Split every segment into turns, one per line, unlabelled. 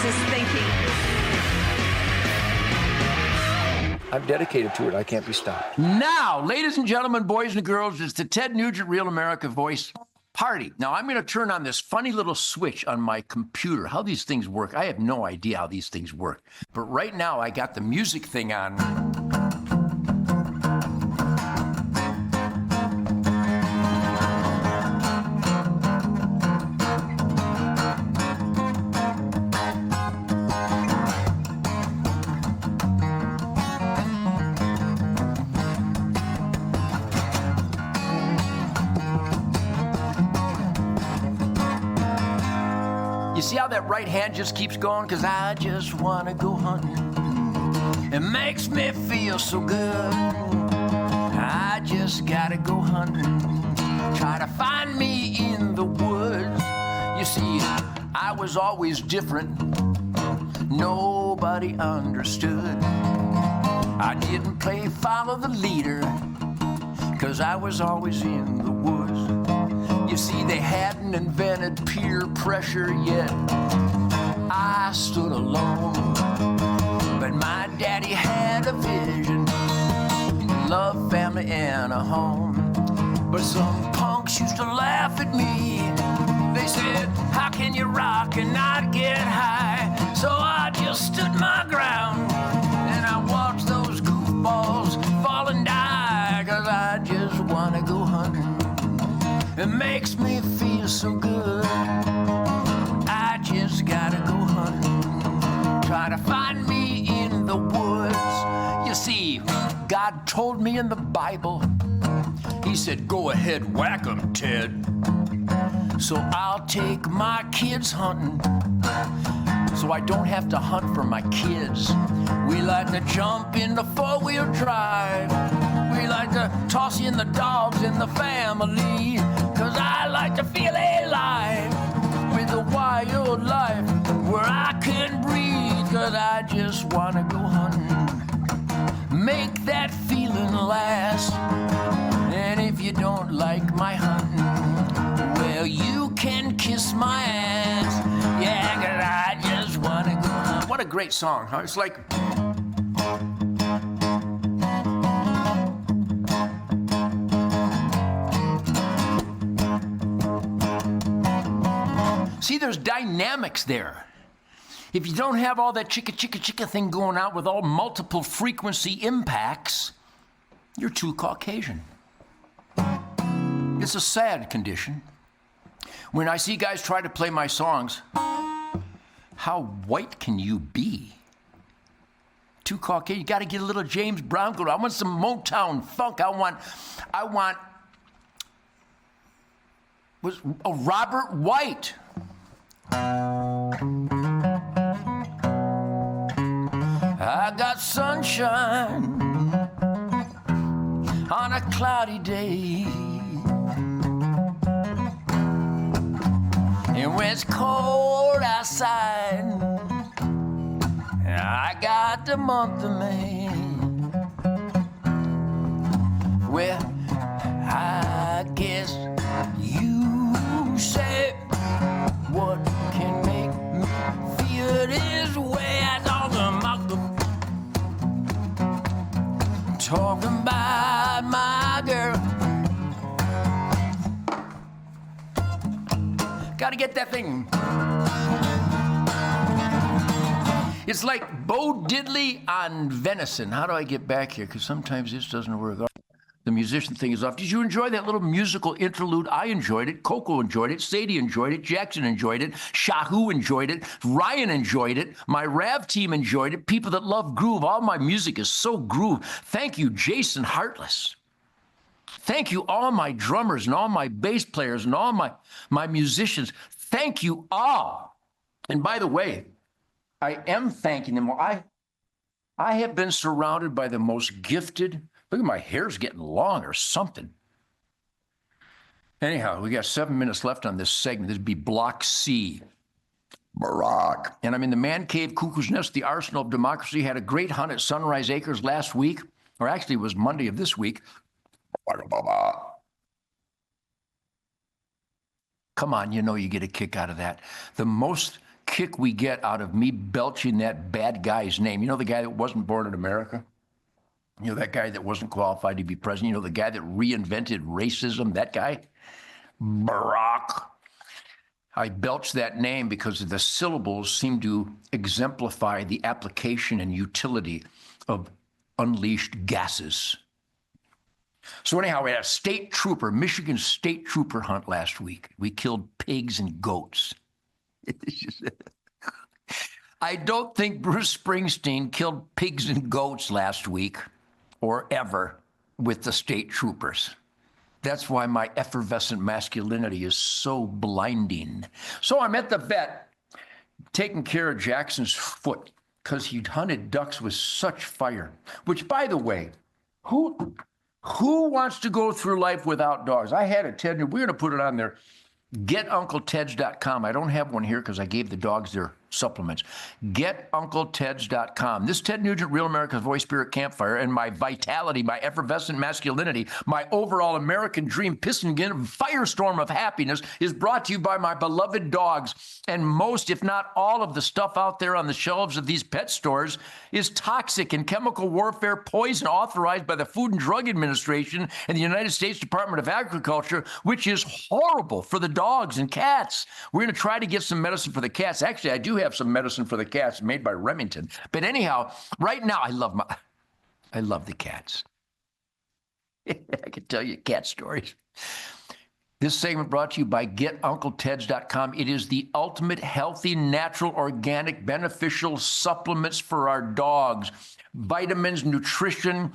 is thinking.
I'm dedicated to it. I can't be stopped.
Now, ladies and gentlemen, boys and girls, it's the Ted Nugent Real America Voice Party. Now, I'm going to turn on this funny little switch on my computer. How these things work, I have no idea how these things work. But right now, I got the music thing on. You see how that right hand just keeps going? Because I just want to go hunting. It makes me feel so good. I just got to go hunting. Try to find me in the woods. You see, I was always different. Nobody understood. I didn't play follow the leader, because I was always in the woods. You see, they hadn't invented peer pressure yet. I stood alone, but my daddy had a vision, love, family, and a home. But some punks used to laugh at me. They said, how can you rock and not get high? So I just stood my ground, and I watched those goofballs fall and die, 'cause I just wanna go hunting. It makes me feel so good. I just gotta go hunting. Try to find me in the woods. You see, God told me in the Bible, He said, go ahead, whack 'em, Ted. So I'll take my kids hunting, so I don't have to hunt for my kids. We like to jump in the four-wheel drive. We like to toss in the dogs in the family, 'cause I like to feel alive with a wild life where I can breathe, 'cause I just wanna go hunting. Make that feeling last. And if you don't like my hunting, well, you can kiss my ass. Yeah, 'cause I just wanna go hunting. What a great song, huh? It's like... See, there's dynamics there. If you don't have all that chicka, chicka, chicka thing going out with all multiple frequency impacts, you're too Caucasian. It's a sad condition. When I see guys try to play my songs, how white can you be? Too Caucasian. You got to get a little James Brown going. I want some Motown funk. I want was a Robert White. I got sunshine on a cloudy day, and when it's cold outside, I got the month of May. Well, I guess you say, what can make me feel this way? I talking about my girl. Gotta get that thing. It's like Bo Diddley on venison. How do I get back here? Because sometimes this doesn't work. The musician thing is off. Did you enjoy that little musical interlude? I enjoyed it. Coco enjoyed it. Sadie enjoyed it. Jackson enjoyed it. Shahu enjoyed it. Ryan enjoyed it. My Rav team enjoyed it. People that love groove. All my music is so groove. Thank you, Jason Heartless. Thank you, all my drummers and all my bass players and all my musicians. Thank you all. And by the way, I am thanking them. I have been surrounded by the most gifted. Look at my hair's getting long or something. Anyhow, we got 7 minutes left on this segment. This would be Block C. Barack. And I'm in the Man Cave, Cuckoo's Nest, the Arsenal of Democracy. Had a great hunt at Sunrise Acres last week, or actually it was Monday of this week. Come on, you know you get a kick out of that. The most kick we get out of me belching that bad guy's name. You know, the guy that wasn't born in America? You know, that guy that wasn't qualified to be president? You know, the guy that reinvented racism? That guy? Barack. I belched that name because the syllables seem to exemplify the application and utility of unleashed gases. So anyhow, we had a state trooper, Michigan state trooper hunt last week. We killed pigs and goats. I don't think Bruce Springsteen killed pigs and goats last week or ever with the state troopers. That's why my effervescent masculinity is so blinding. So I'm at the vet taking care of Jackson's foot because he'd hunted ducks with such fire, which, by the way, who wants to go through life without dogs? I had a Ted, we're going to put it on there. GetUncleTeds.com. I don't have one here because I gave the dogs their supplements. GetUncleTeds.com. This Ted Nugent, Real America's Voice Spirit Campfire, and my vitality, my effervescent masculinity, my overall American dream, piston firestorm of happiness is brought to you by my beloved dogs. And most, if not all, of the stuff out there on the shelves of these pet stores is toxic and chemical warfare poison authorized by the Food and Drug Administration and the United States Department of Agriculture, which is horrible for the dogs and cats. We're going to try to get some medicine for the cats. Actually, I do have some medicine for the cats made by Remington. But anyhow, right now, I love the cats. I can tell you cat stories. This segment brought to you by GetUncleTeds.com. It is the ultimate healthy, natural, organic, beneficial supplements for our dogs. Vitamins, nutrition,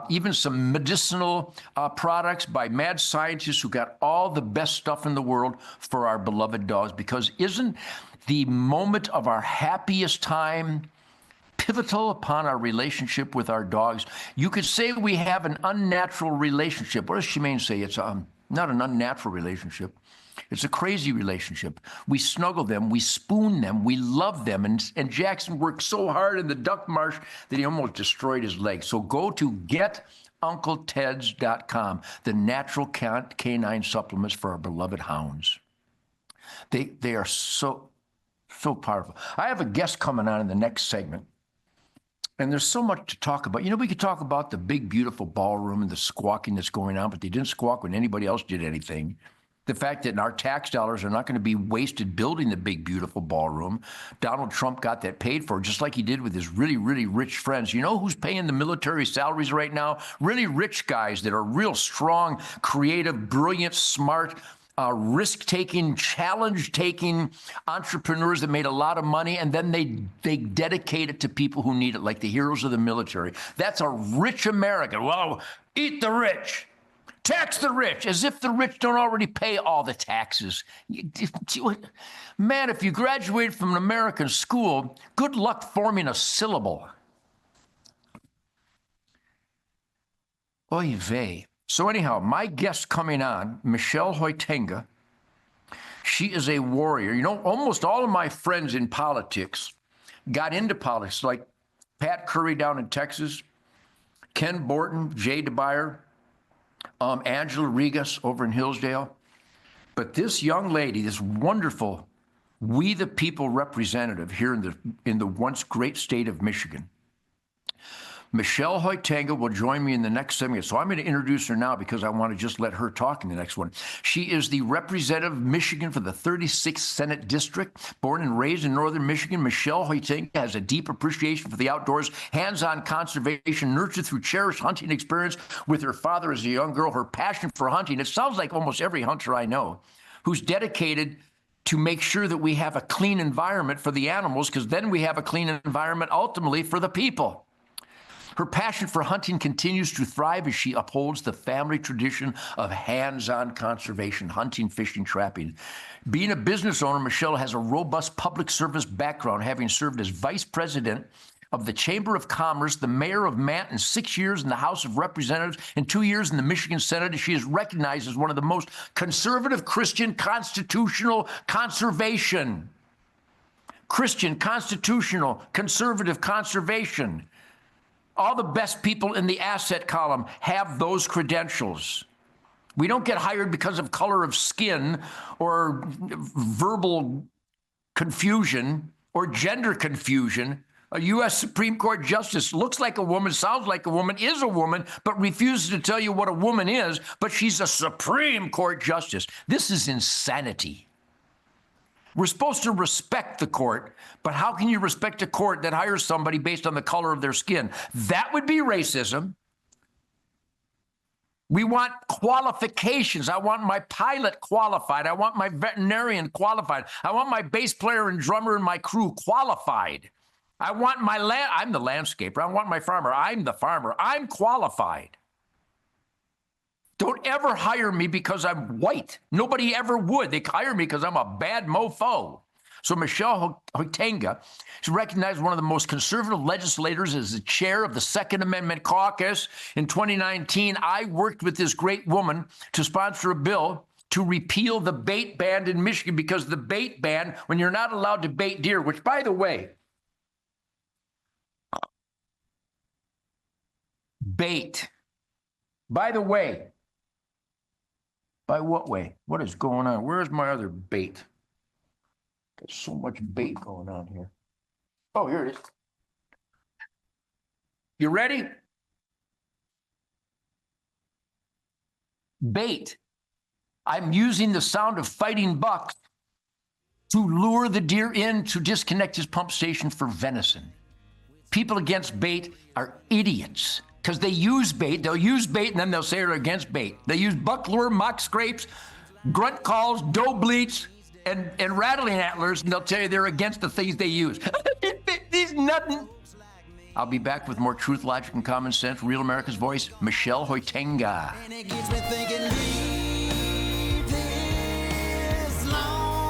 even some medicinal products by mad scientists who got all the best stuff in the world for our beloved dogs. Because isn't the moment of our happiest time pivotal upon our relationship with our dogs? You could say we have an unnatural relationship. What does Shemaine say? It's not an unnatural relationship. It's a crazy relationship. We snuggle them, we spoon them, we love them. And Jackson worked so hard in the duck marsh that he almost destroyed his leg. So go to GetUncleTeds.com, the natural canine supplements for our beloved hounds. They are so powerful. I have a guest coming on in the next segment. And there's so much to talk about. You know, we could talk about the big, beautiful ballroom and the squawking that's going on, but they didn't squawk when anybody else did anything. The fact that our tax dollars are not going to be wasted building the big, beautiful ballroom. Donald Trump got that paid for, just like he did with his really, really rich friends. You know who's paying the military salaries right now? Really rich guys that are real strong, creative, brilliant, smart, risk-taking, challenge-taking entrepreneurs that made a lot of money, and then they dedicate it to people who need it, like the heroes of the military. That's a rich American. Well, eat the rich. Tax the rich, as if the rich don't already pay all the taxes. Man, if you graduated from an American school, good luck forming a syllable. Oy vey. So anyhow, my guest coming on, Michelle Hoitenga, she is a warrior. You know, almost all of my friends in politics got into politics, like Pat Curry down in Texas, Ken Borton, Jay DeBeyer, Angela Regas over in Hillsdale. But this young lady, this wonderful We the People representative here in the once great state of Michigan, Michelle Hoitenga will join me in the next segment. So I'm going to introduce her now because I want to just let her talk in the next one. She is the representative of Michigan for the 36th Senate District. Born and raised in northern Michigan, Michelle Hoitenga has a deep appreciation for the outdoors, hands-on conservation, nurtured through cherished hunting experience with her father as a young girl. Her passion for hunting, it sounds like almost every hunter I know, who's dedicated to make sure that we have a clean environment for the animals, because then we have a clean environment ultimately for the people. Her passion for hunting continues to thrive as she upholds the family tradition of hands-on conservation, hunting, fishing, trapping. Being a business owner, Michelle has a robust public service background, having served as vice president of the Chamber of Commerce, the mayor of Manton, 6 years in the House of Representatives, and 2 years in the Michigan Senate. She is recognized as one of the most conservative Christian constitutional conservation. Christian, constitutional, conservative conservation. All the best people in the asset column have those credentials. We don't get hired because of color of skin or verbal confusion or gender confusion. A U.S. Supreme Court justice looks like a woman, sounds like a woman, is a woman, but refuses to tell you what a woman is, but she's a Supreme Court justice. This is insanity. We're supposed to respect the court, but how can you respect a court that hires somebody based on the color of their skin? That would be racism. We want qualifications. I want my pilot qualified. I want my veterinarian qualified. I want my bass player and drummer and my crew qualified. I want my I'm the landscaper. I want my farmer. I'm the farmer. I'm qualified. Don't ever hire me because I'm white. Nobody ever would. They hire me because I'm a bad mofo. So Michelle Hoitenga, she's recognized one of the most conservative legislators as the chair of the Second Amendment Caucus. In 2019, I worked with this great woman to sponsor a bill to repeal the bait ban in Michigan, because the bait ban, when you're not allowed to bait deer, which, by the way, bait. By the way, by what way? What is going on? Where's my other bait? Got so much bait going on here. Oh, here it is. You ready? Bait. I'm using the sound of fighting bucks to lure the deer in to disconnect his pump station for venison. People against bait are idiots, because they use bait. They'll use bait and then they'll say they're against bait. They use buck lure, mock scrapes, grunt calls, doe bleats, and rattling antlers, and they'll tell you they're against the things they use. These nothing. I'll be back with more truth, logic, and common sense. Real America's Voice, Michelle Hoitenga.